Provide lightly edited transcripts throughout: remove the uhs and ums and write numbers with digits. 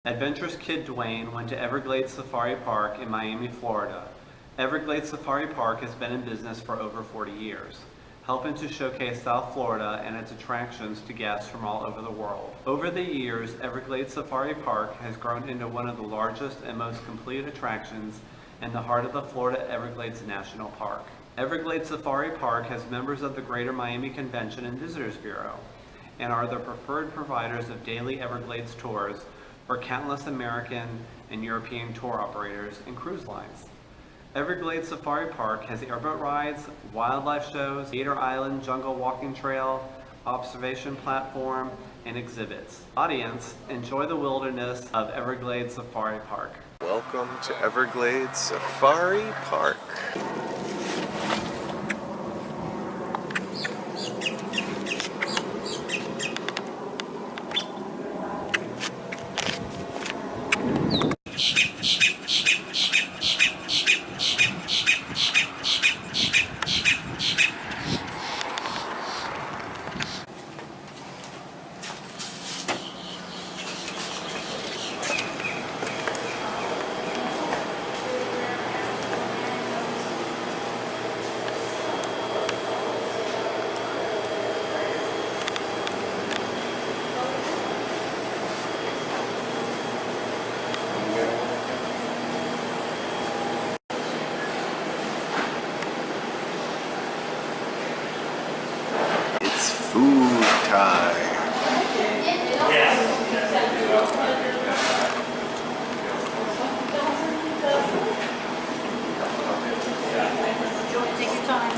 Adventurous Kid Duane went to Everglades Safari Park in Miami, Florida. Everglades Safari Park has been in business for over 40 years, helping to showcase South Florida and its attractions to guests from all over the world. Over the years, Everglades Safari Park has grown into one of the largest and most complete attractions in the heart of the Florida Everglades National Park. Everglades Safari Park has members of the Greater Miami Convention and Visitors Bureau and are the preferred providers of daily Everglades tours for countless American and European tour operators and cruise lines. Everglades Safari Park has airboat rides, wildlife shows, Gator Island jungle walking trail, observation platform, and exhibits. Audience, enjoy the wilderness of Everglades Safari Park. Welcome to Everglades Safari Park. Food time. Take your time.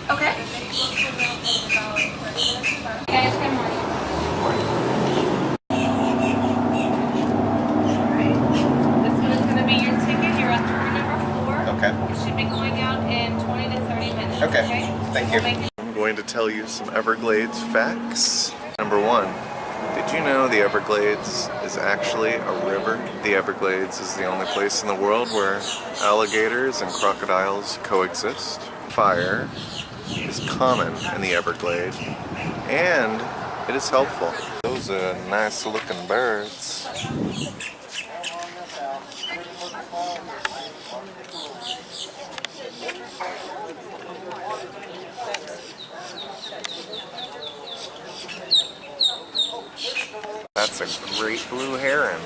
Okay. Guys, good morning. Alright. This one is going to be your ticket. You're on tour number 4. Okay. It should be going out in 20 to 30 minutes. Okay. Thank you. We'll I'm going to tell you some Everglades facts. Number 1. Did you know the Everglades is actually a river? The Everglades is the only place in the world where alligators and crocodiles coexist. Fire is common in the Everglades, and it is helpful. Those are nice looking birds. That's a great blue heron.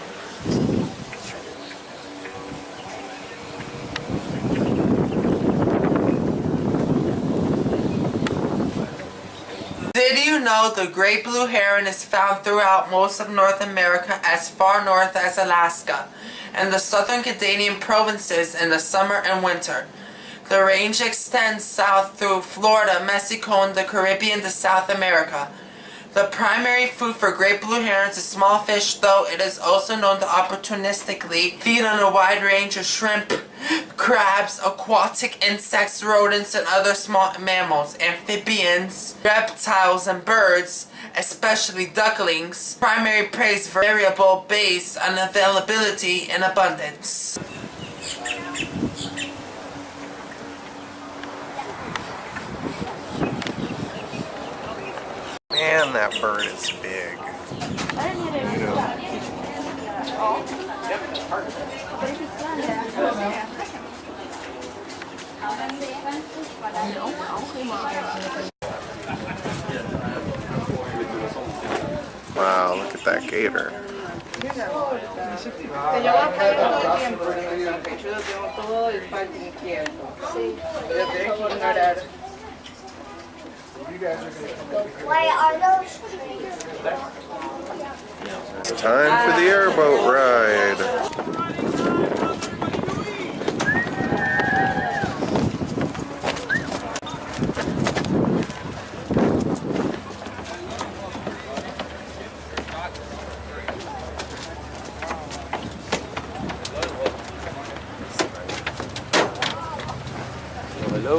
Did you know the great blue heron is found throughout most of North America as far north as Alaska and the southern Canadian provinces in the summer and winter? The range extends south through Florida, Mexico, and the Caribbean to South America. The primary food for great blue herons is small fish, though it is also known to opportunistically feed on a wide range of shrimp, crabs, aquatic insects, rodents, and other small mammals, amphibians, reptiles, and birds, especially ducklings. Primary prey is variable based on availability and abundance. Man, that bird is big. Wow, look at that gator. Why are those trees? It's time for the airboat ride. Hello.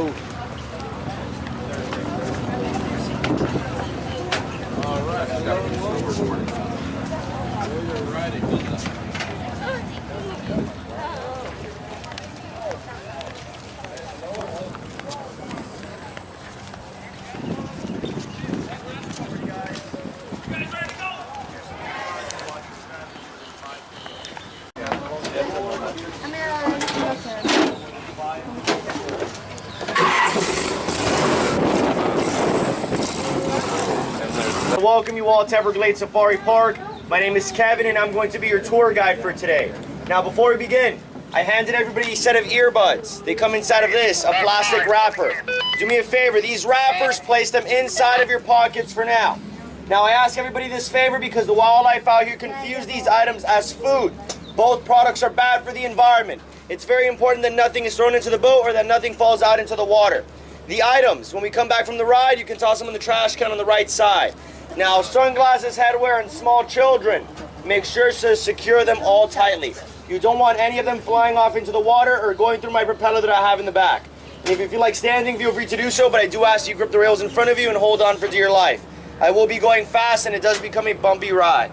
welcome you all to Everglades Safari Park. My name is Kevin and I'm going to be your tour guide for today. Now before we begin, I handed everybody a set of earbuds. They come inside of this, a plastic wrapper. Do me a favor, these wrappers, place them inside of your pockets for now. Now I ask everybody this favor because the wildlife out here confuse these items as food. Both products are bad for the environment. It's very important that nothing is thrown into the boat or that nothing falls out into the water. The items, when we come back from the ride, you can toss them in the trash can on the right side. Now, sunglasses, headwear, and small children, make sure to secure them all tightly. You don't want any of them flying off into the water or going through my propeller that I have in the back. And if you feel like standing, feel free to do so, but I do ask you grip the rails in front of you and hold on for dear life. I will be going fast and it does become a bumpy ride.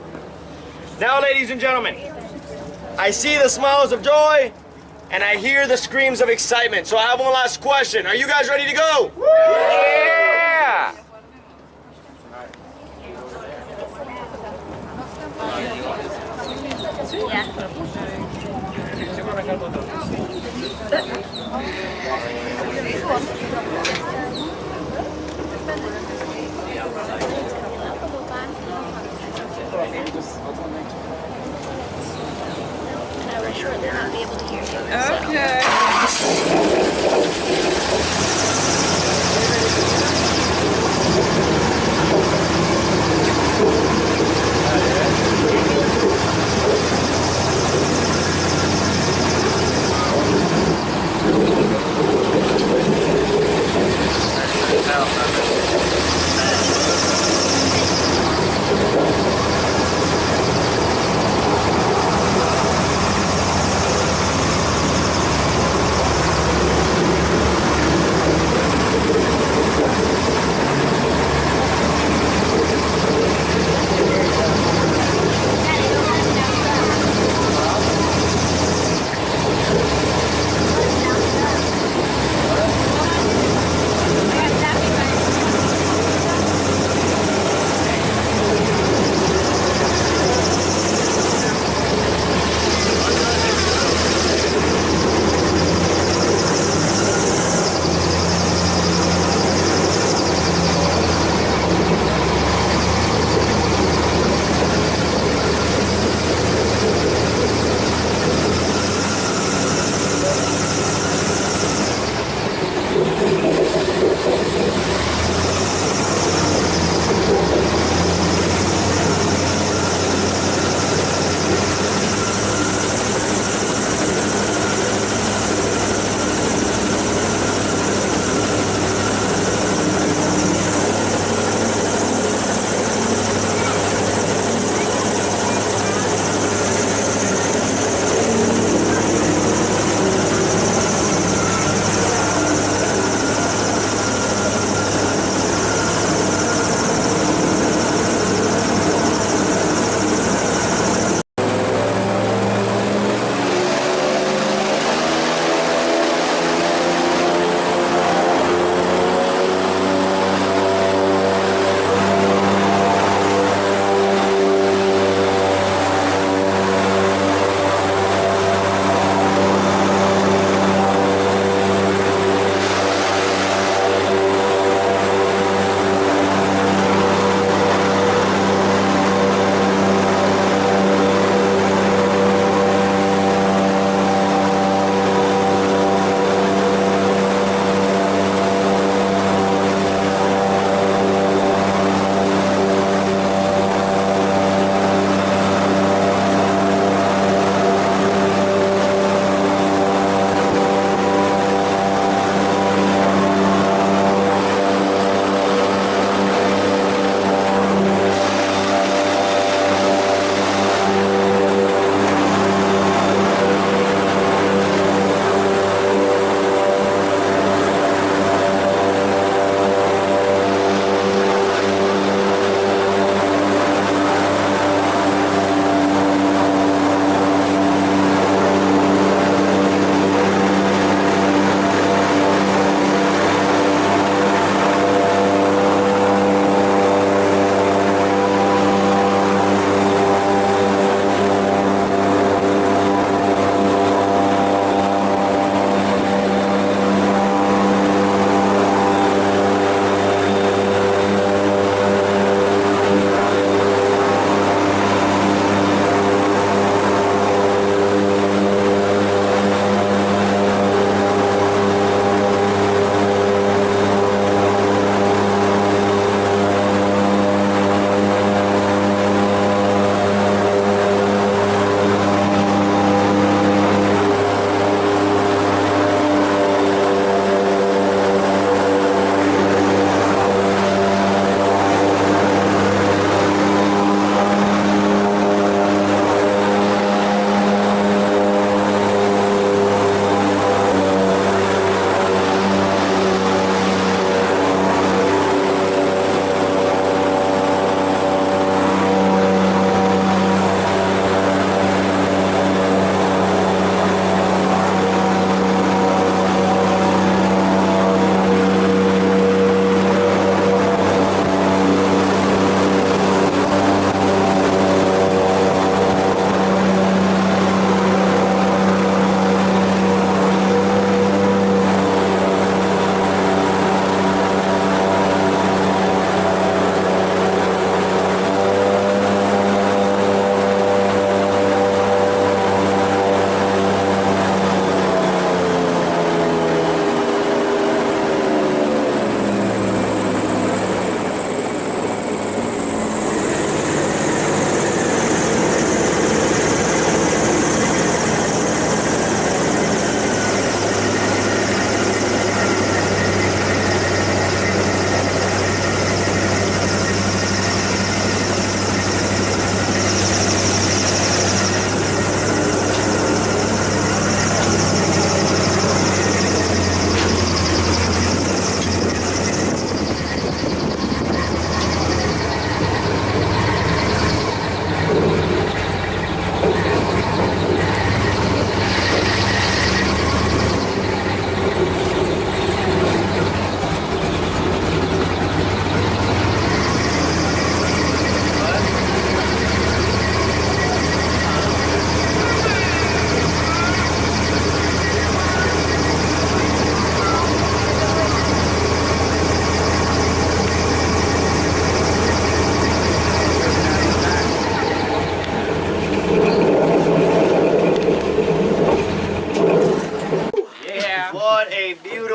Now, ladies and gentlemen, I see the smiles of joy and I hear the screams of excitement. So I have one last question. Are you guys ready to go? Yeah! We're sure they're not be able to hear you. Okay. Daddy,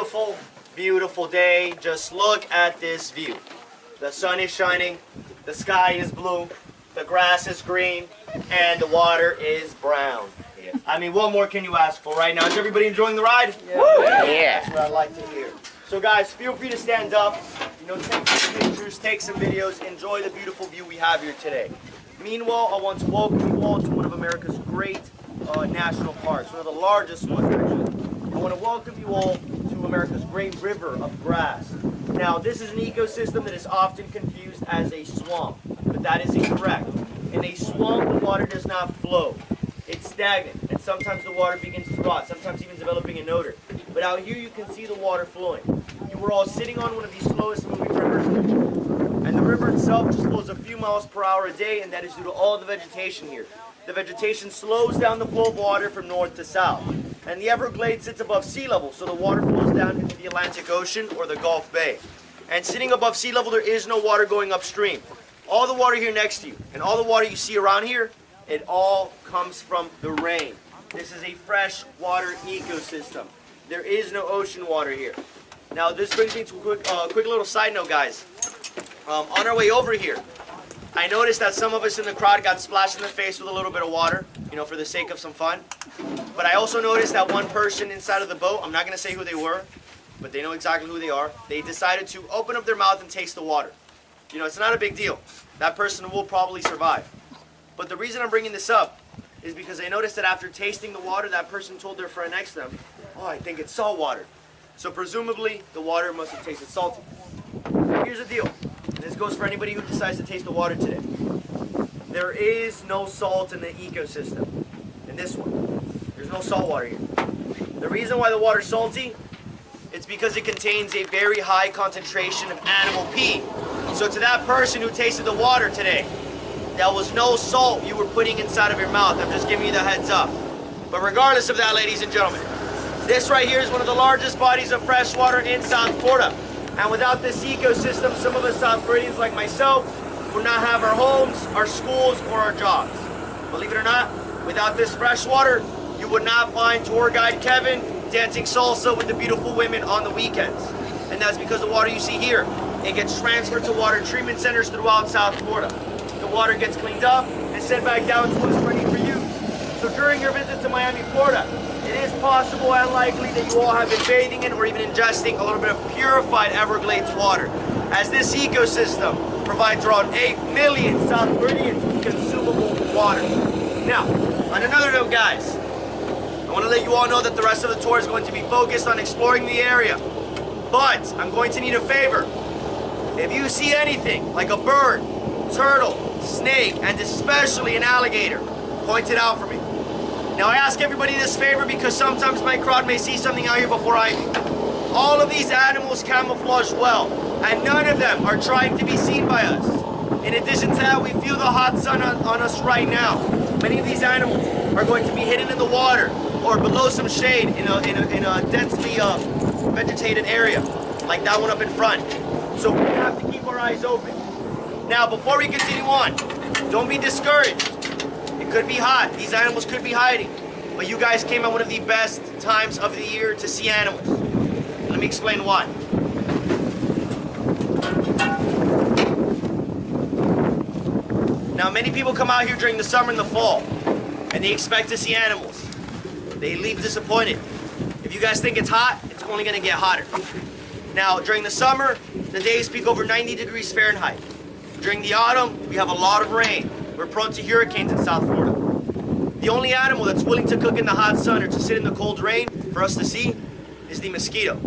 beautiful, beautiful day. Just look at this view. The sun is shining, the sky is blue, the grass is green, and the water is brown. Yeah. I mean, what more can you ask for right now? Is everybody enjoying the ride? Yeah. That's what I like to hear. So guys, feel free to stand up, take some pictures, take some videos, enjoy the beautiful view we have here today. Meanwhile, I want to welcome you all to one of America's great national parks, one of the largest ones actually. I want to welcome you all to America's great river of grass. Now, this is an ecosystem that is often confused as a swamp, but that is incorrect. In a swamp, the water does not flow. It's stagnant, and sometimes the water begins to rot, sometimes even developing an odor. But out here, you can see the water flowing. You were all sitting on one of the slowest moving rivers in the world. And the river itself just flows a few miles per hour a day, and that is due to all the vegetation here. The vegetation slows down the flow of water from north to south. And the Everglades sits above sea level, so the water flows down into the Atlantic Ocean or the Gulf Bay. And sitting above sea level, there is no water going upstream. All the water here next to you, and all the water you see around here, it all comes from the rain. This is a fresh water ecosystem. There is no ocean water here. Now, this brings me to a quick little side note, guys. On our way over here, I noticed that some of us in the crowd got splashed in the face with a little bit of water, for the sake of some fun. But I also noticed that one person inside of the boat, I'm not going to say who they were, but they know exactly who they are. They decided to open up their mouth and taste the water. It's not a big deal. That person will probably survive. But the reason I'm bringing this up is because I noticed that after tasting the water, that person told their friend next to them, "Oh, I think it's salt water." So presumably, the water must have tasted salty. Here's the deal. And this goes for anybody who decides to taste the water today. There is no salt in the ecosystem. In this one, there's no salt water here. The reason why the water's salty, it's because it contains a very high concentration of animal pee. So to that person who tasted the water today, that was no salt you were putting inside of your mouth. I'm just giving you the heads up. But regardless of that, ladies and gentlemen, this right here is one of the largest bodies of fresh water in South Florida. And without this ecosystem, some of us South Floridians like myself would not have our homes, our schools, or our jobs. Believe it or not, without this fresh water, you would not find tour guide Kevin dancing salsa with the beautiful women on the weekends. And that's because the water you see here, it gets transferred to water treatment centers throughout South Florida. The water gets cleaned up and sent back down to us ready for use. So during your visit to Miami, Florida, it is possible and likely that you all have been bathing in or even ingesting a little bit of purified Everglades water, as this ecosystem provides around 8 million South Floridians with consumable water. Now, on another note, guys, I want to let you all know that the rest of the tour is going to be focused on exploring the area. But I'm going to need a favor. If you see anything like a bird, turtle, snake, and especially an alligator, point it out for me. Now, I ask everybody this favor because sometimes my crowd may see something out here before I do. All of these animals camouflage well, and none of them are trying to be seen by us. In addition to that, we feel the hot sun on us right now. Many of these animals are going to be hidden in the water or below some shade in a densely vegetated area, like that one up in front. So we have to keep our eyes open. Now, before we continue on, don't be discouraged. It could be hot. These animals could be hiding. But you guys came at one of the best times of the year to see animals. Let me explain why. Now, many people come out here during the summer and the fall, and they expect to see animals. They leave disappointed. If you guys think it's hot, it's only going to get hotter. Now, during the summer, the days peak over 90 degrees Fahrenheit. During the autumn, we have a lot of rain. We're prone to hurricanes in South Florida. The only animal that's willing to cook in the hot sun or to sit in the cold rain for us to see is the mosquito.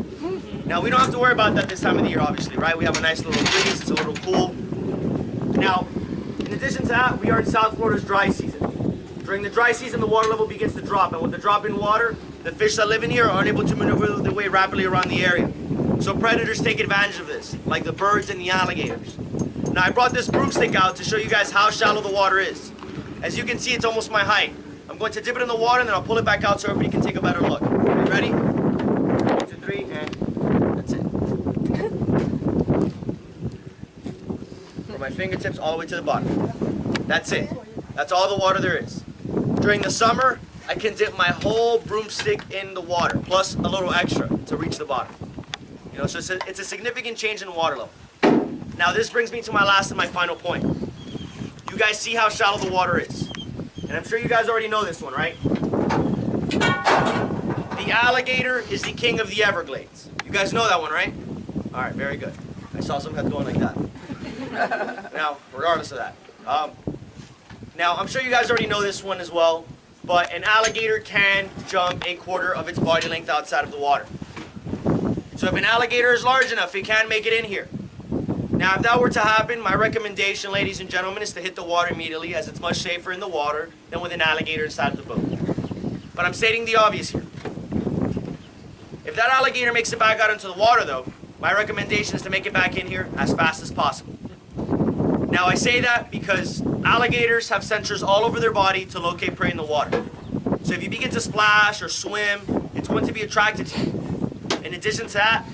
Now, we don't have to worry about that this time of the year, obviously, right? We have a nice little breeze, it's a little cool. Now, in addition to that, we are in South Florida's dry season. During the dry season, the water level begins to drop, and with the drop in water, the fish that live in here are unable to maneuver their way rapidly around the area. So predators take advantage of this, like the birds and the alligators. Now, I brought this broomstick out to show you guys how shallow the water is. As you can see, it's almost my height. I'm going to dip it in the water and then I'll pull it back out so everybody can take a better look. Are you ready? 1, 2, 3, and that's it. From my fingertips all the way to the bottom. That's it. That's all the water there is. During the summer, I can dip my whole broomstick in the water, plus a little extra to reach the bottom. You know, so it's a significant change in water level. Now this brings me to my last and my final point. You guys see how shallow the water is. And I'm sure you guys already know this one, right? The alligator is the king of the Everglades. You guys know that one, right? All right, very good. I saw some heads going like that. Now, regardless of that. Now, I'm sure you guys already know this one as well, but an alligator can jump a quarter of its body length outside of the water. So if an alligator is large enough, it can make it in here. Now, if that were to happen, my recommendation, ladies and gentlemen, is to hit the water immediately, as it's much safer in the water than with an alligator inside of the boat. But I'm stating the obvious here. If that alligator makes it back out into the water, though, my recommendation is to make it back in here as fast as possible. Now, I say that because alligators have sensors all over their body to locate prey in the water. So if you begin to splash or swim, it's going to be attracted to you. In addition to that,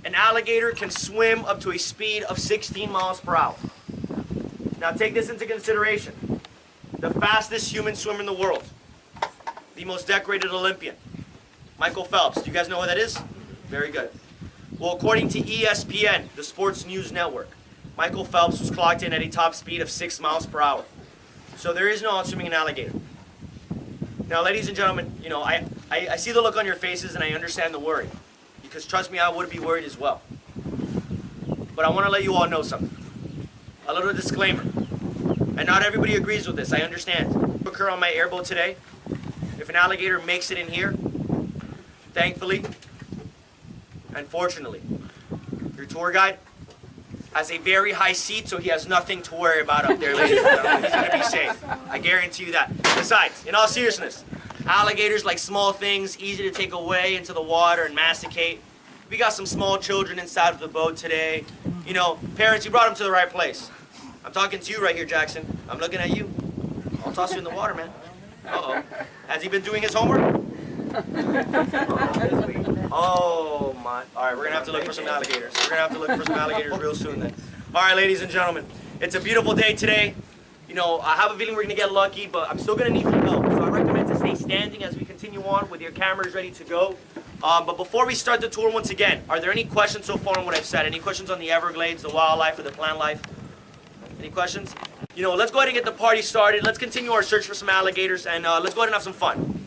an alligator can swim up to a speed of 16 miles per hour. Now take this into consideration. The fastest human swimmer in the world, the most decorated Olympian, Michael Phelps. Do you guys know who that is? Very good. Well, according to ESPN, the sports news network, Michael Phelps was clocked in at a top speed of 6 miles per hour. So there is no outswimming an alligator. Now, ladies and gentlemen, you know, I see the look on your faces and I understand the worry. Because trust me, I would be worried as well. But I want to let you all know something. A little disclaimer. And not everybody agrees with this, I understand. Occur on my airboat today. If an alligator makes it in here, thankfully, unfortunately, your tour guide has a very high seat, so he has nothing to worry about up there, ladies and gentlemen. He's going to be safe. I guarantee you that. Besides, in all seriousness, alligators like small things, easy to take away into the water and masticate. We got some small children inside of the boat today. You know, parents, you brought them to the right place. I'm talking to you right here, Jackson. I'm looking at you. I'll toss you in the water, man. Uh-oh. Has he been doing his homework? Oh, my. All right, we're going to have to look for some alligators. We're going to have to look for some alligators real soon then. All right, ladies and gentlemen. It's a beautiful day today. You know, I have a feeling we're going to get lucky, but I'm still going to need your help. So I recommend to stay standing as we continue on with your cameras ready to go. But before we start the tour once again, are there any questions so far on what I've said? Any questions on the Everglades, the wildlife, or the plant life? Any questions? You know, let's go ahead and get the party started. Let's continue our search for some alligators, and let's go ahead and have some fun.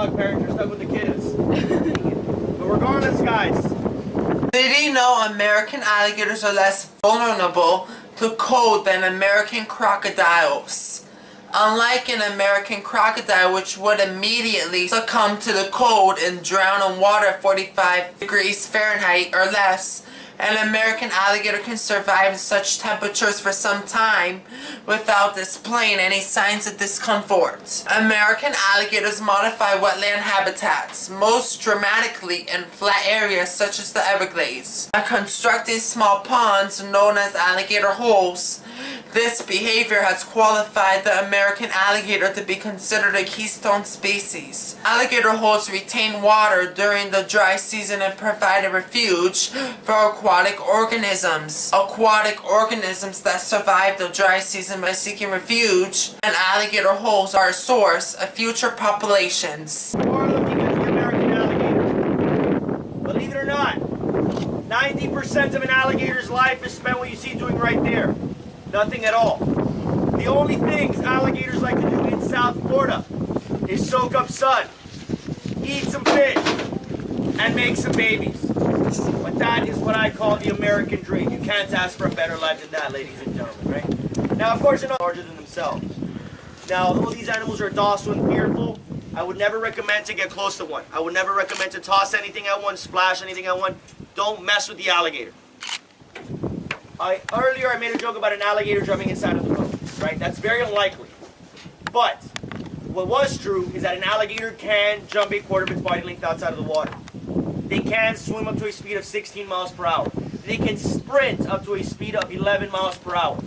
luck, parents. You're stuck with the kiddos. But regardless, guys. Did you know American alligators are less vulnerable to cold than American crocodiles? Unlike an American crocodile, which would immediately succumb to the cold and drown in water at 45 degrees Fahrenheit or less, an American alligator can survive in such temperatures for some time without displaying any signs of discomfort. American alligators modify wetland habitats, most dramatically in flat areas such as the Everglades, by constructing small ponds known as alligator holes. This behavior has qualified the American alligator to be considered a keystone species. Alligator holes retain water during the dry season and provide a refuge for aquatic organisms. Aquatic organisms that survive the dry season by seeking refuge, and alligator holes are a source of future populations. You are looking at the American alligator. Believe it or not, 90% of an alligator's life is spent what you see doing right there. Nothing at all. The only things alligators like to do in South Florida is soak up sun, eat some fish, and make some babies. But that is what I call the American dream. You can't ask for a better life than that, ladies and gentlemen, right? Now, of course, they're not larger than themselves. Now, although these animals are docile and fearful, I would never recommend to get close to one. I would never recommend to toss anything at one, splash anything at one. Don't mess with the alligator. Earlier I made a joke about an alligator jumping inside of the boat, right? That's very unlikely. But what was true is that an alligator can jump a quarter of its body length outside of the water. They can swim up to a speed of 16 miles per hour. They can sprint up to a speed of 11 miles per hour.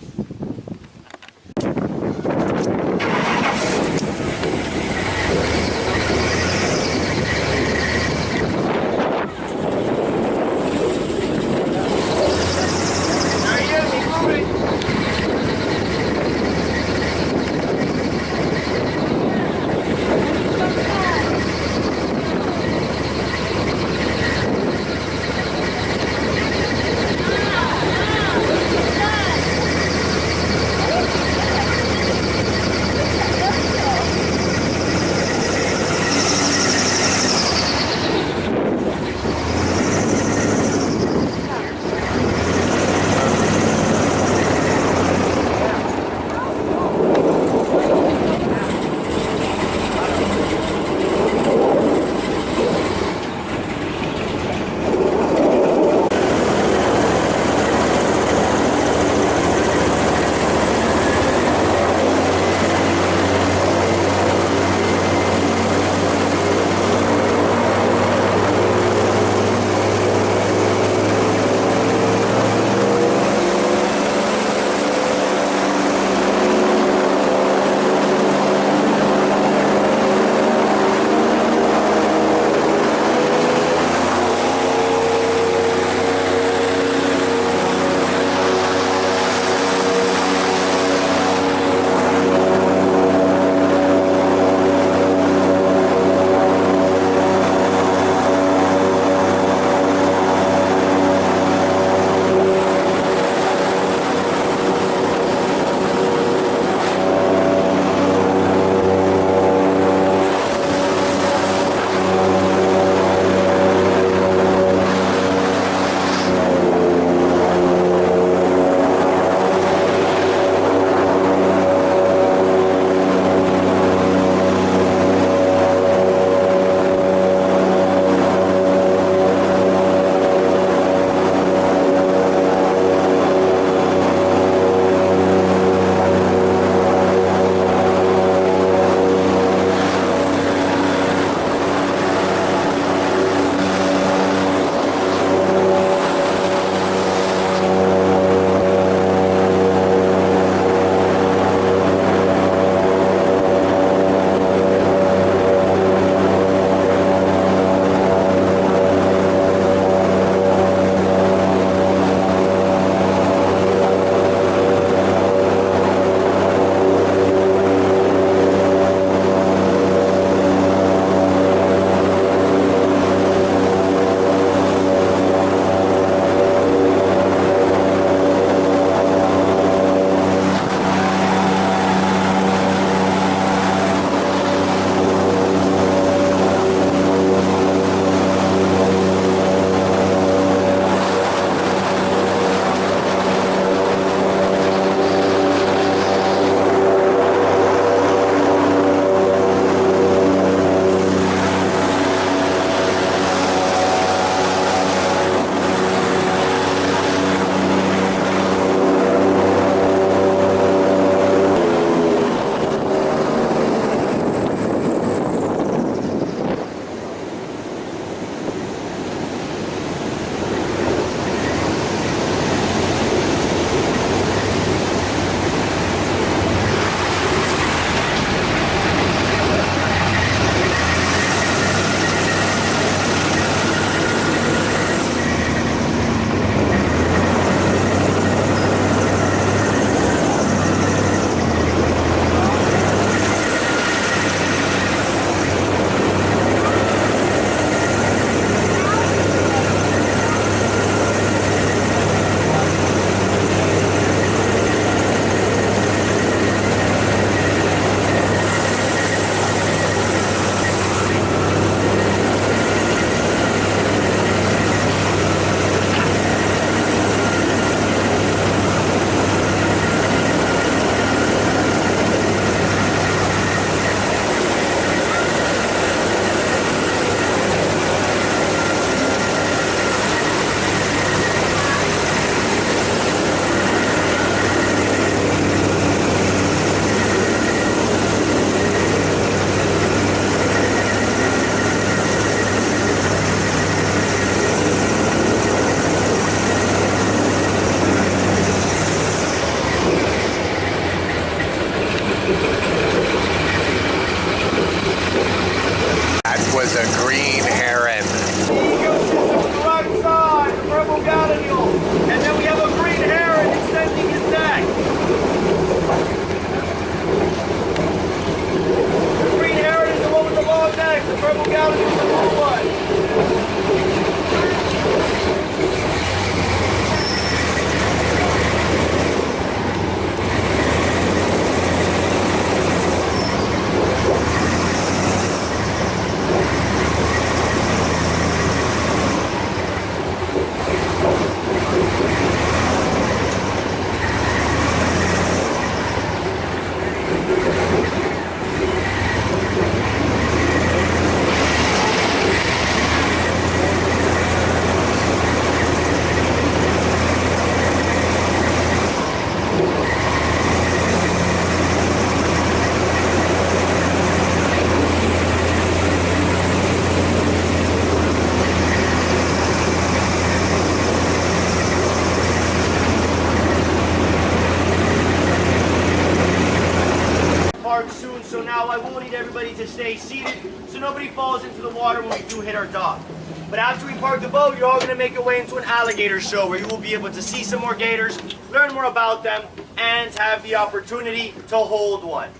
Now, I will need everybody to stay seated so nobody falls into the water when we do hit our dock. But after we park the boat, you're all going to make your way into an alligator show where you will be able to see some more gators, learn more about them, and have the opportunity to hold one.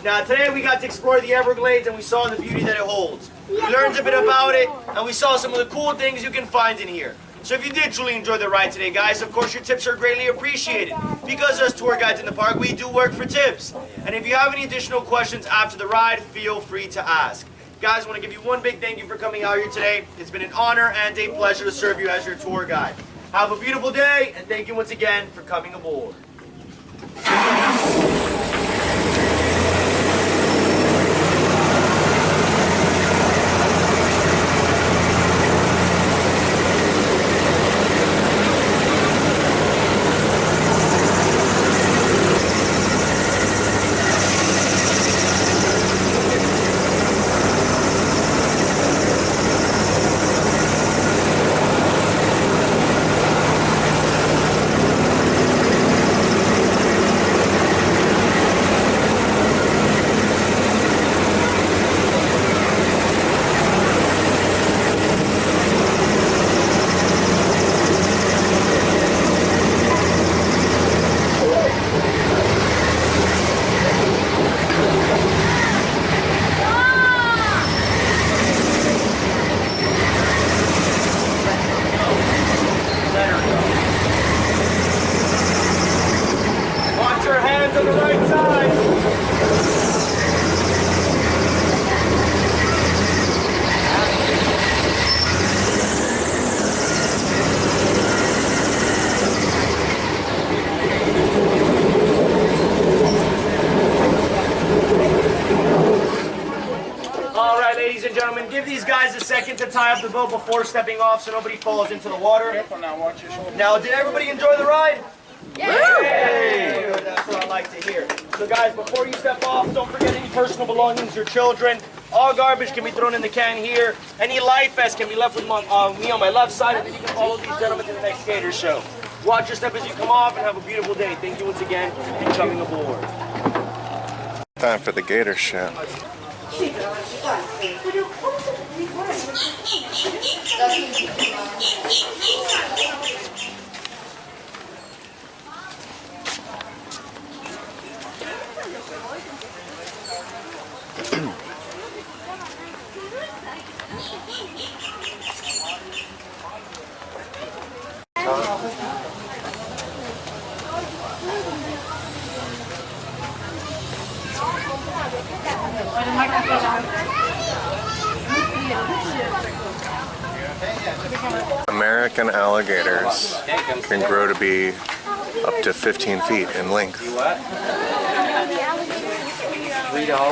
Now, today we got to explore the Everglades and we saw the beauty that it holds. We learned a bit about it and we saw some of the cool things you can find in here. So if you did truly enjoy the ride today, guys, of course your tips are greatly appreciated. Because as tour guides in the park, we do work for tips. And if you have any additional questions after the ride, feel free to ask. Guys, I want to give you one big thank you for coming out here today. It's been an honor and a pleasure to serve you as your tour guide. Have a beautiful day, and thank you once again for coming aboard. To the right side. All right, ladies and gentlemen, give these guys a second to tie up the boat before stepping off so nobody falls into the water. Now, did everybody enjoy the ride? Yay! Good, that's what I like to hear. So guys, before you step off, don't forget any personal belongings, your children. All garbage can be thrown in the can here. Any life vests can be left with me on my left side, and then you can follow these gentlemen to the next gator show. Watch your step as you come off, and have a beautiful day. Thank you once again for coming aboard. Time for the gator show. American alligators can grow to be up to 15 feet in length. $3? $3?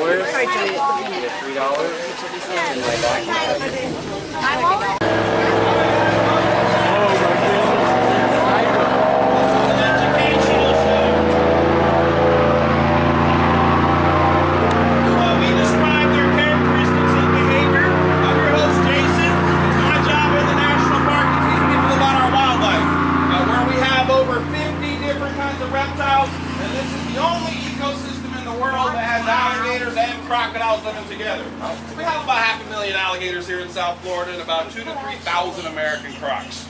Crocodiles living together. We have about 500,000 alligators here in South Florida and about 2,000 to 3,000 American crocs.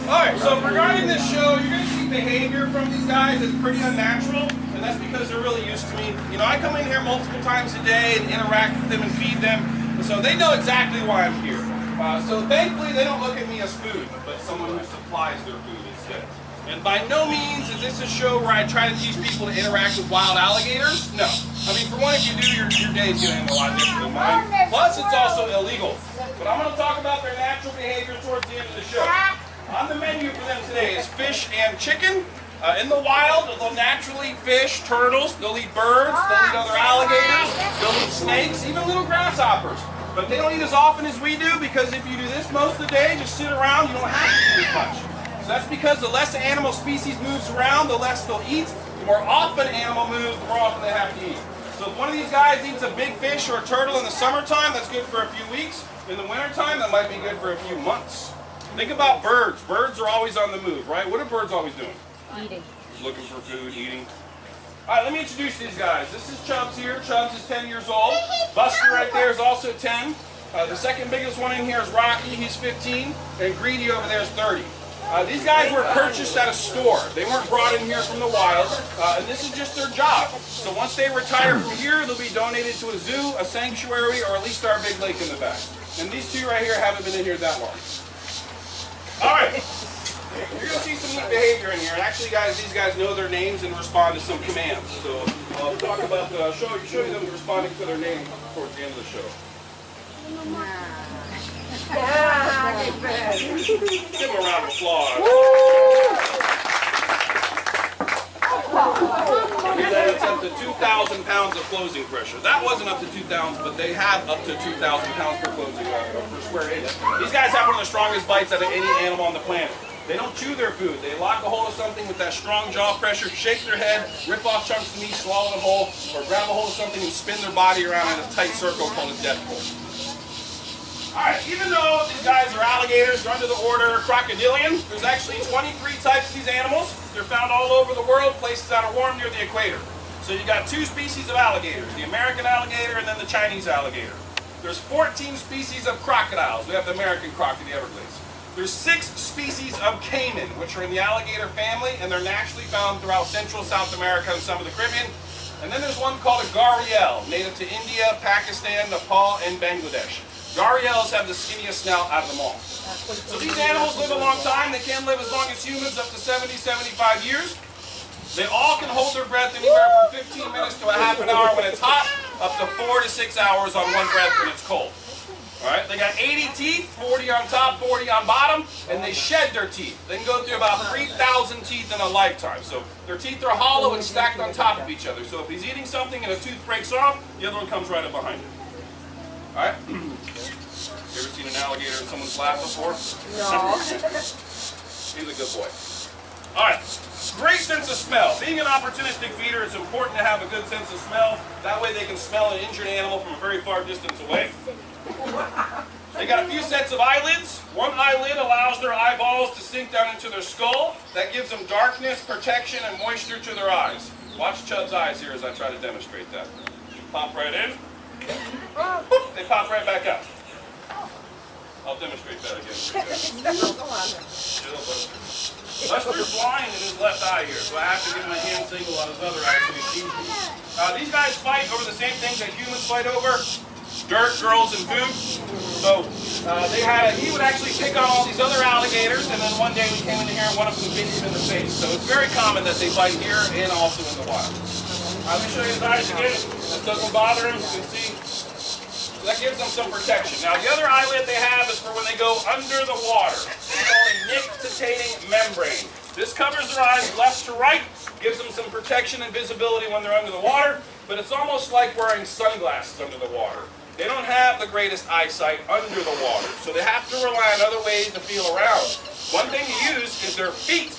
Alright, so regarding this show, you're going to see behavior from these guys that's pretty unnatural, and that's because they're really used to me. You know, I come in here multiple times a day and interact with them and feed them, and so they know exactly why I'm here. So thankfully, they don't look at me as food, but someone who supplies their food instead. And by no means is this a show where I try to teach people to interact with wild alligators. No. I mean, for one, if you do, your day is going to end a lot different than mine. Plus, it's also illegal. But I'm going to talk about their natural behavior towards the end of the show. On the menu for them today is fish and chicken. In the wild, they'll naturally fish turtles, they'll eat birds, they'll eat other alligators, they'll eat snakes, even little grasshoppers. But they don't eat as often as we do, because if you do this most of the day, just sit around, you don't have to eat as much. So that's because the less the animal species moves around, the less they'll eat. The more often animal moves, the more often they have to eat. So if one of these guys eats a big fish or a turtle in the summertime, that's good for a few weeks. In the wintertime, that might be good for a few months. Think about birds. Birds are always on the move, right? What are birds always doing? Eating. Looking for food, eating. All right, let me introduce these guys. This is Chubbs here. Chubbs is 10 years old. Buster right there is also 10. The second biggest one in here is Rocky. He's 15. And Greedy over there is 30. These guys were purchased at a store. They weren't brought in here from the wild. And this is just their job. So once they retire from here, they'll be donated to a zoo, a sanctuary, or at least our big lake in the back. And these two right here haven't been in here that long. All right. You're going to see some neat behavior in here. And actually, guys, these guys know their names and respond to some commands. So I'll talk about show you them responding to their name towards the end of the show. Give them a round of applause. It's up to 2,000 pounds of closing pressure. That wasn't up to 2,000, but they have up to 2,000 pounds per closing per square inch. These guys have one of the strongest bites out of any animal on the planet. They don't chew their food. They lock a hold of something with that strong jaw pressure, shake their head, rip off chunks of meat, swallow it whole, or grab a hold of something and spin their body around in a tight circle called a death roll. Alright, even though these guys are alligators, they're under the order Crocodilian, there's actually 23 types of these animals. They're found all over the world, places that are warm near the equator. So you got two species of alligators, the American alligator and then the Chinese alligator. There's 14 species of crocodiles. We have the American croc in the Everglades. There's 6 species of caiman, which are in the alligator family, and they're naturally found throughout Central, South America, and some of the Caribbean. And then there's one called a gharial, native to India, Pakistan, Nepal, and Bangladesh. Gharials have the skinniest snout out of them all. So these animals live a long time. They can live as long as humans, up to 70, 75 years. They all can hold their breath anywhere from 15 minutes to a half an hour when it's hot, up to 4 to 6 hours on one breath when it's cold. All right, they got 80 teeth, 40 on top, 40 on bottom, and they shed their teeth. They can go through about 3,000 teeth in a lifetime. So their teeth are hollow and stacked on top of each other. So if he's eating something and a tooth breaks off, the other one comes right up behind it. All right? You ever seen an alligator in someone's lap before? No. He's a good boy. All right. Great sense of smell. Being an opportunistic feeder, it's important to have a good sense of smell. That way they can smell an injured animal from a very far distance away. They got a few sets of eyelids. One eyelid allows their eyeballs to sink down into their skull. That gives them darkness, protection, and moisture to their eyes. Watch Chubb's eyes here as I try to demonstrate that. Pop right in. Boop, they pop right back out. I'll demonstrate that again. Buster's blind in his left eye here, so I have to give him a hand signal on his other eye so he sees me. These guys fight over the same things that humans fight over. Dirt, girls, and food. So he would actually pick on all these other alligators, and then one day we came in here and one of them bit him in the face. So it's very common that they fight here and also in the wild. Let me show you his eyes again. This doesn't bother him. You can see. So that gives them some protection. Now the other eyelid they have is for when they go under the water. It's called a nictitating membrane. This covers their eyes left to right, gives them some protection and visibility when they're under the water, but it's almost like wearing sunglasses under the water. They don't have the greatest eyesight under the water, so they have to rely on other ways to feel around. One thing to use is their feet.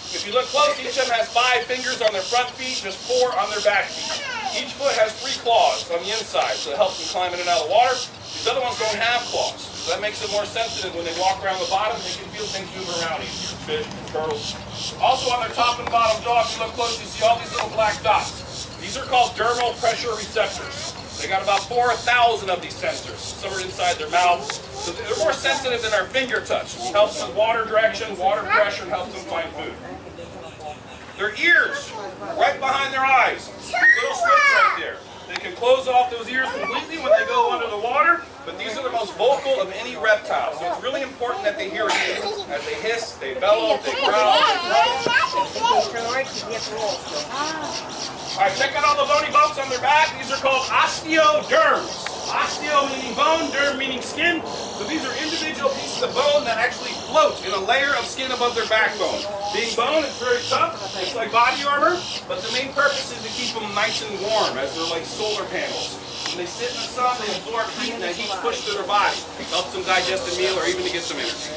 If you look close, each of them has 5 fingers on their front feet, just 4 on their back feet. Each foot has 3 claws on the inside, so it helps them climb in and out of the water. These other ones don't have claws, so that makes them more sensitive when they walk around the bottom. They can feel things move around easier. Fish, turtles. Also on their top and bottom jaw, if you look close, you see all these little black dots. These are called dermal pressure receptors. They got about 4,000 of these sensors. Some are inside their mouth. So they're more sensitive than our finger touch. It helps with water direction, water pressure, and helps them find food. Their ears, right behind their eyes. Little slits right there. They can close off those ears completely when they go under the water, but these are the most vocal of any reptile. So it's really important that they hear it. As they hiss, they bellow, they growl, they growl. Alright, check out all the bony bumps on their back. These are called osteoderms. Osteo meaning bone, derm meaning skin. So these are individual pieces of bone that actually float in a layer of skin above their backbone. Being bone, it's very tough. It's like body armor, but the main purpose is to keep them nice and warm, as they're like solar panels. When they sit in the sun, they absorb heat, and that heat's pushed through their body. It helps them digest a meal or even to get some energy.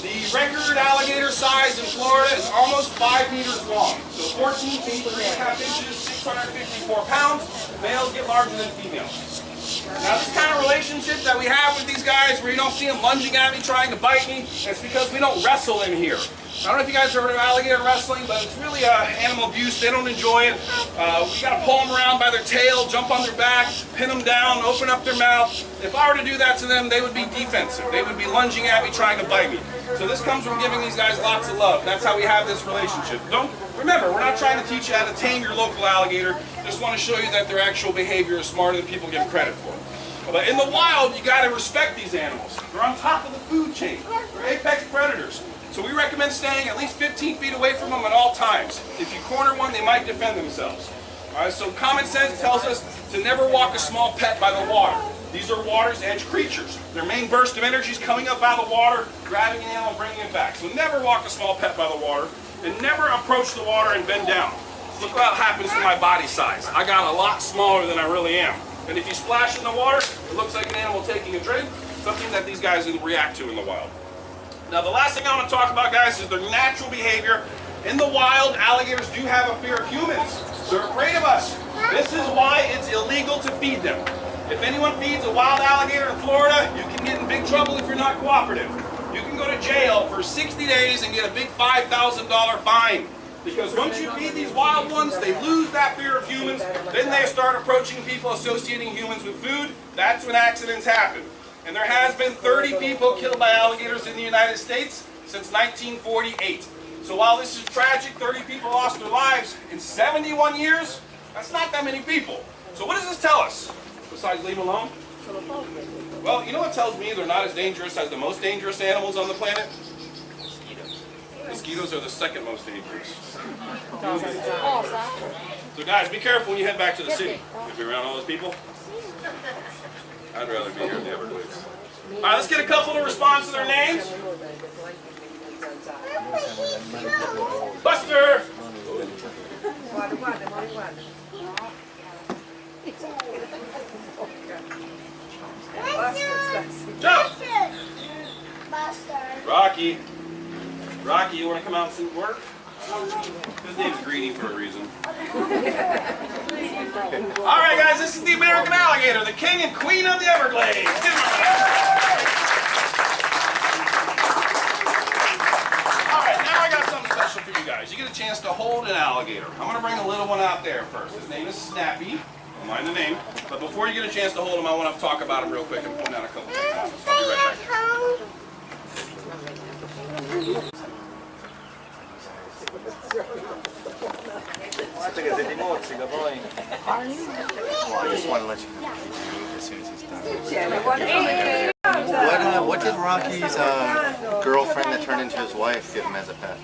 The record alligator size in Florida is almost 5 meters long. So 14 feet, 3.5 inches, 654 pounds. Males get larger than females. Now this kind of relationship that we have with these guys where you don't see them lunging at me trying to bite me, it's because we don't wrestle in here. I don't know if you guys have heard of alligator wrestling, but it's really animal abuse. They don't enjoy it. We got to pull them around by their tail, jump on their back, pin them down, open up their mouth. If I were to do that to them, they would be defensive. They would be lunging at me trying to bite me. So this comes from giving these guys lots of love. That's how we have this relationship. Remember, we're not trying to teach you how to tame your local alligator. Just want to show you that their actual behavior is smarter than people give credit for. But in the wild, you got to respect these animals. They're on top of the food chain. They're apex predators. So we recommend staying at least 15 feet away from them at all times. If you corner one, they might defend themselves. All right, so common sense tells us to never walk a small pet by the water. These are water's edge creatures. Their main burst of energy is coming up out of the water, grabbing an animal, and bringing it back. So never walk a small pet by the water, and never approach the water and bend down. Look what happens to my body size. I got a lot smaller than I really am. And if you splash in the water, it looks like an animal taking a drink, something that these guys will react to in the wild. Now the last thing I want to talk about, guys, is their natural behavior. In the wild, alligators do have a fear of humans. They're afraid of us. This is why it's illegal to feed them. If anyone feeds a wild alligator in Florida, you can get in big trouble if you're not cooperative. You can go to jail for 60 days and get a big $5,000 fine. Because once you feed these wild ones, they lose that fear of humans. Then they start approaching people associating humans with food. That's when accidents happen. And there has been 30 people killed by alligators in the United States since 1948. So while this is tragic, 30 people lost their lives in 71 years, that's not that many people. So what does this tell us? Besides leave them alone? Well, you know what tells me they're not as dangerous as the most dangerous animals on the planet? Mosquitoes are the second most dangerous. So guys, be careful when you head back to the city. You'll be around all those people. I'd rather be here in the Everglades. All right, let's get a couple to respond to their names. Buster! Jump! Rocky. Rocky, you want to come out and see work? His name's Greedy for a reason. Alright guys, this is the American alligator, the king and queen of the Everglades. Alright, now I got something special for you guys. You get a chance to hold an alligator. I'm going to bring a little one out there first. His name is Snappy. Don't mind the name. But before you get a chance to hold him, I want to talk about him real quick and point out a couple things. I'll be right back. Well, I just want to let you know as soon as he's done. What did Rocky's girlfriend that turned into his wife give him as a pet?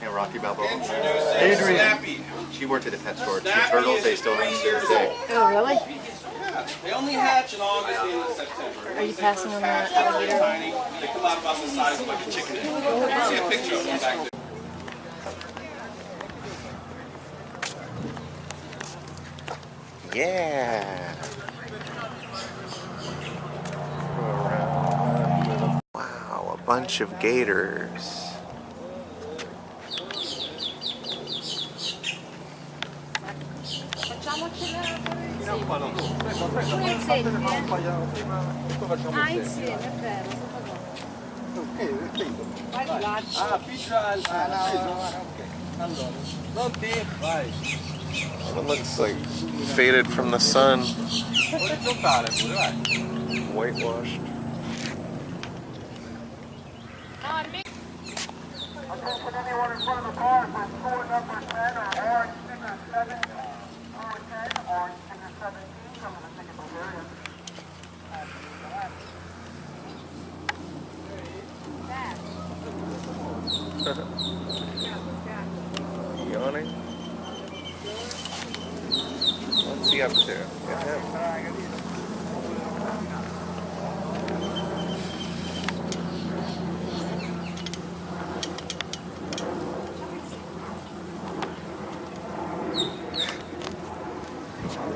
Hey, Rocky Balboa. Introducing Snappy. She worked at a pet store. Two turtles, they still have to this day. Oh, really? Yeah, they only hatch in August and in September. Are you passing on that They're alligator? tiny. They come out about the size of like a chicken egg. You can see a picture of them back there. Yeah. Wow, a bunch of gators. Ah, insieme, è vero. Vai di là. It looks like faded from the sun. Whitewashed. Attention anyone in front of the car for store number 10 or orange sticker 7, store 10, orange sticker 17, come to the ticket area. Yawning. What's he up to? Get him.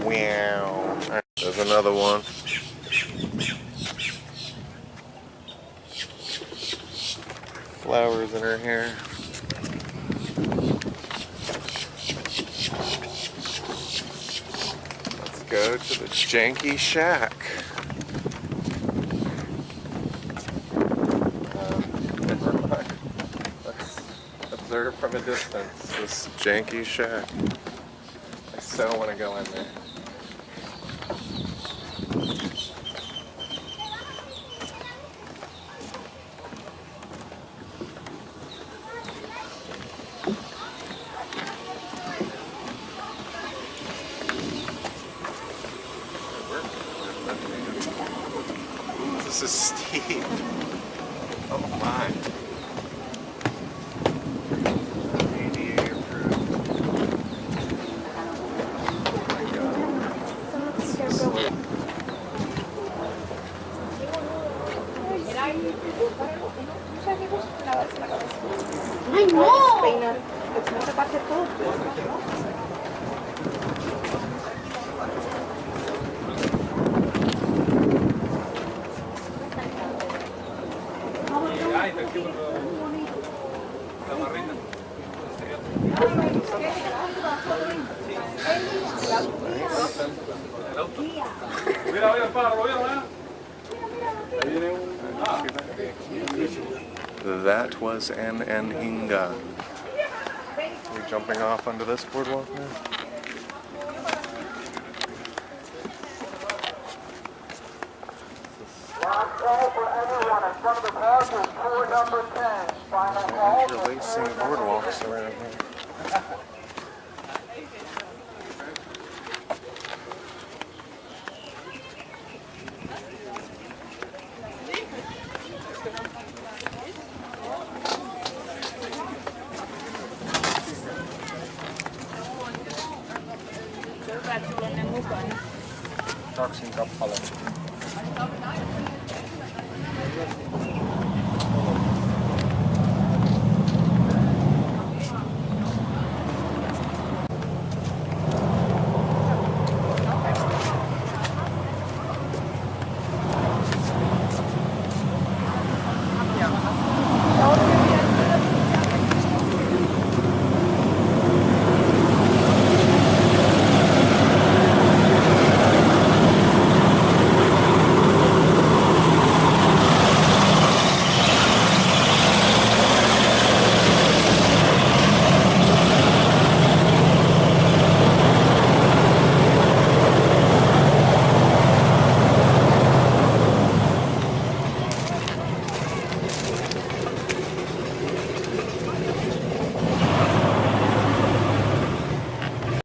Wow. There's another one. Flowers in her hair. Let's go to the janky shack. Let's observe from a distance this janky shack. I so want to go in there. This is steep. Oh my. Radiator proof. ¡Ay, no! No se pase todo. That was an Anhinga. Are we jumping off onto this boardwalk now? Last call for everyone in front of the park is tour number 10. Final call for Interlacing boardwalks around here.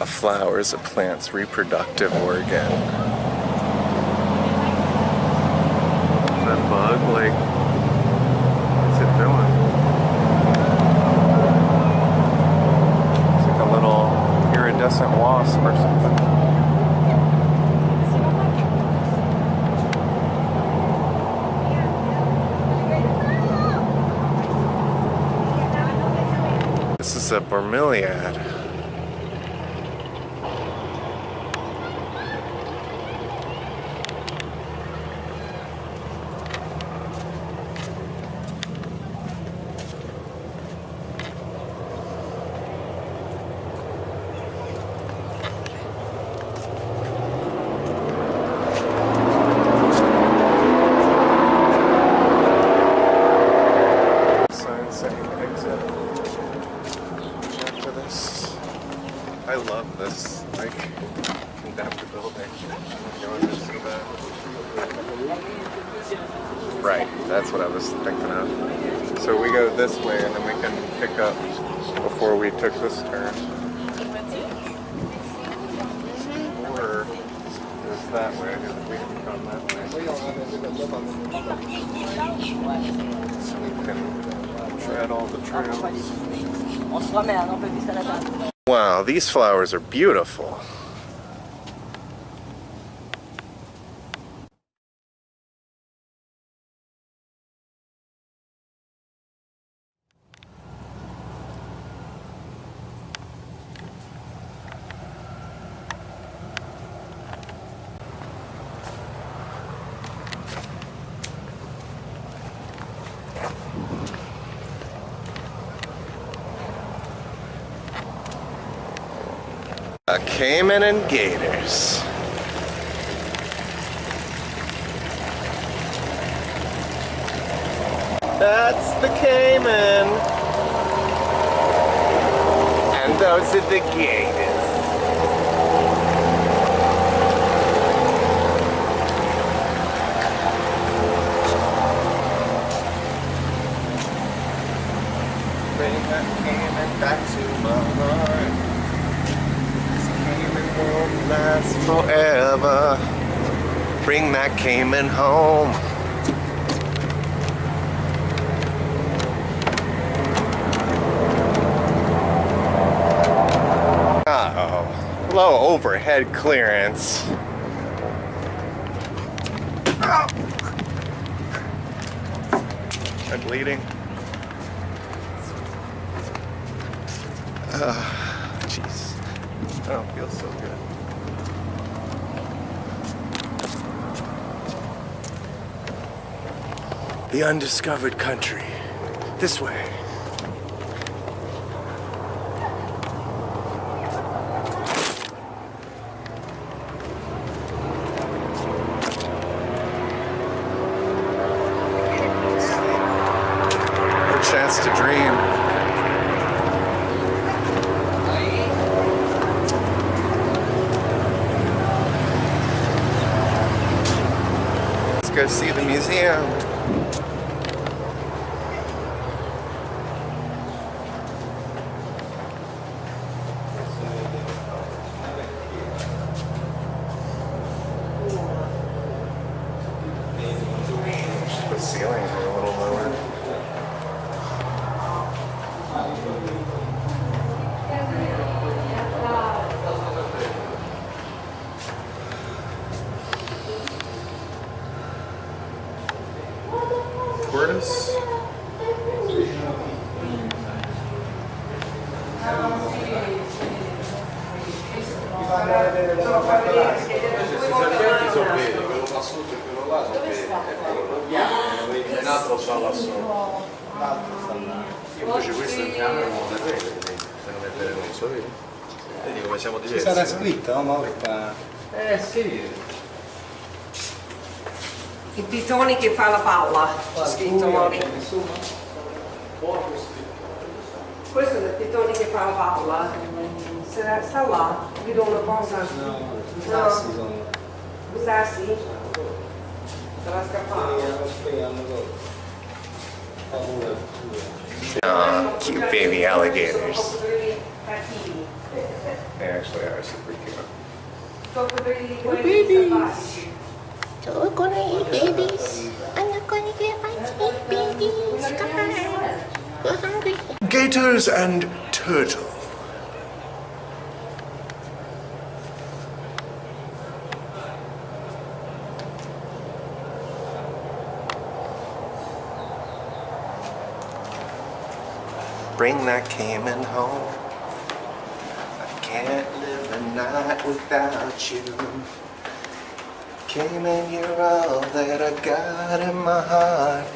A flower is a plant's reproductive organ. That bug, like, what's it doing? It's like a little iridescent wasp or something. This is a bromeliad. I love this, like, condemned building. You want to see that? Right, that's what I was thinking of. So we go this way and then we can pick up before we took this turn. Or it's that way, we can come that way. So we can tread all the trails. Wow, these flowers are beautiful. A caiman and gators. That's the Cayman. And those are the gators. Bring that Cayman back to my heart. This Cayman won't last forever. Bring that Cayman home. Uh-oh. Low overhead clearance. Ow. Am I bleeding? Jeez. I don't feel so good. The undiscovered country. This way. A chance to dream. Let's go see the museum. The ceilings are a little lower. Tortoise. Invece questo in camera non è vero, se non mettere non so vedi. Vedi come siamo diversi. Sarà scritto, no? Mauro? Sì. I pitoni che fa la palla. C'è scritto Mori. Questo è il pitone che fa la palla. Sta là, vi do una cosa. No, i sassi sono. I sassi? Sarà scappato. Cute baby alligators. They actually are super cute. Babies. So we're gonna eat babies. I'm not gonna get my eat babies. Come on. We're hungry. Gators and turtle. Bring that Cayman home. I can't live a night without you. Cayman, you're all that I got in my heart.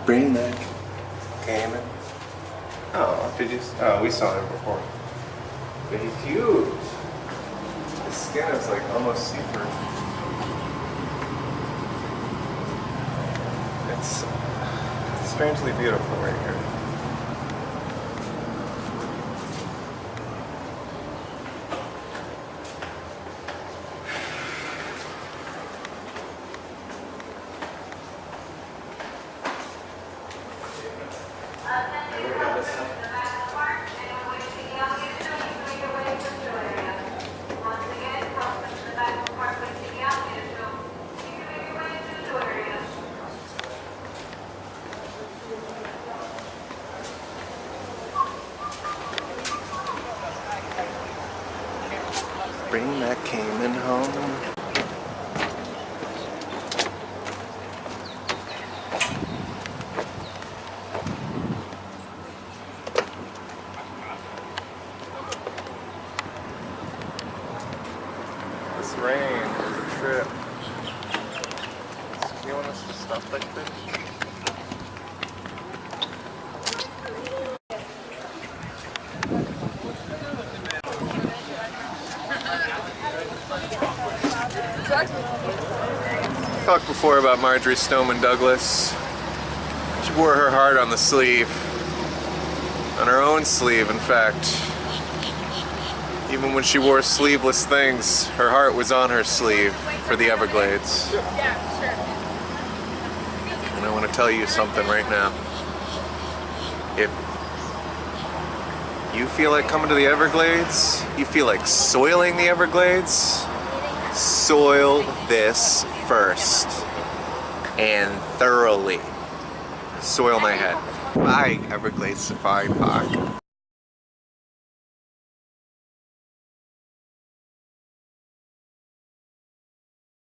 Bring that Cayman. Oh, did you? Oh, we saw him before. But he's huge. His skin is like almost see-through. It's strangely beautiful right here. Bring that Cayman home. This rain is a trip. You want us to stop like this? Talked before about Marjorie Stoneman Douglas. She wore her heart on the sleeve. On her own sleeve, in fact. Even when she wore sleeveless things, her heart was on her sleeve for the Everglades. And I want to tell you something right now. If you feel like coming to the Everglades, you feel like soiling the Everglades, soil this first and thoroughly. Soil my head. Bye, Everglades Safari Park.